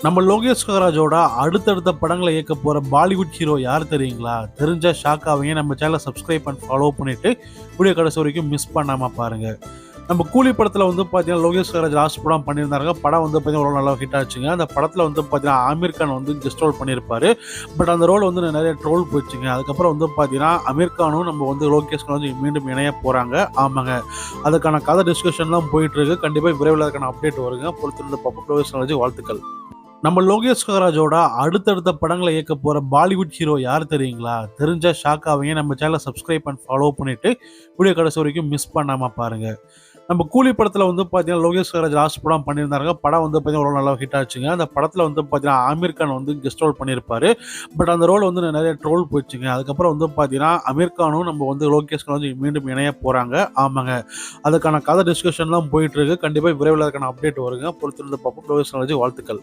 நம்ம லோகேஷ் கனகராஜோட அடுத்தடுத்த படங்களை இயக்க போற பாலிவுட் ஹீரோ யார் தெரியுங்களா? தெரிஞ்சா ஷாக் ஆவீங்க. நம்ம சேனலை சப்ஸ்கிரைப் அண்ட் ஃபாலோ பண்ணிட்டு வீடியோ கடைசி வரைக்கும் மிஸ் பண்ணாம பாருங்க. நம்ம கூலி படத்துல பார்த்தீங்கன்னா லோகேஷ் கனகராஜ் லாஸ்ட் படம் பண்ணியிருந்தாங்க. படம் பார்த்தீங்கன்னா ஒரு நல்லா ஹிட் ஆச்சுங்க. அந்த படத்துல பார்த்தீங்கன்னா ஆமீர் கான் கெஸ்ட் ரோல் பண்ணியிருப்பாரு. பட் அந்த ரோல் நிறைய ட்ரோல் போச்சுங்க. அதுக்கப்புறம் பார்த்தீங்கன்னா அமீர் கானும் நம்ம லோகேஷ் கனகராஜ் மீண்டும் இணைய போறாங்க. ஆமாங்க, அதுக்கான கதை டிஸ்கஷன்லாம் போயிட்டு இருக்கு. கண்டிப்பா விரைவில் அதுக்கான அப்டேட் வருங்க. பொறுத்திருந்து பார்ப்போம். லோகேஷ் கனகராஜ் வாழ்த்துக்கள். நம்ம லோகேஷ் கனகராஜோட அடுத்தடுத்த படங்களை இயக்க போற பாலிவுட் ஹீரோ யார் தெரியுங்களா? தெரிஞ்சா ஷாக் ஆவீங்க. நம்ம சேனலை சப்ஸ்கிரைப் அண்ட் ஃபாலோ பண்ணிட்டு வீடியோ கடைசி வரைக்கும் மிஸ் பண்ணாம பாருங்க. நம்ம கூலி படத்துல பார்த்தீங்கன்னா லோகேஷ் கனகராஜ் லாஸ்ட் படம் பண்ணியிருந்தாங்க. படம் பார்த்தீங்கன்னா ஒரு நல்லா ஹிட் ஆச்சுங்க. அந்த படத்துல பார்த்தீங்கன்னா ஆமீர் கான் கெஸ்ட் ரோல் பண்ணியிருப்பாரு. பட் அந்த ரோல் நிறைய ட்ரோல் போச்சுங்க. அதுக்கப்புறம் பார்த்தீங்கன்னா அமீர் கானும் நம்ம லோகேஷ் கனகராஜ் மீண்டும் இணைய போறாங்க. ஆமாங்க, அதுக்கான கதை டிஸ்கஷன்லாம் போயிட்டு இருக்கு. கண்டிப்பா விரைவில் அதுக்கான அப்டேட் வருங்க. பொறுத்திருந்து பார்ப்போம். லோகேஷ் கனகராஜ் வாழ்த்துக்கள்.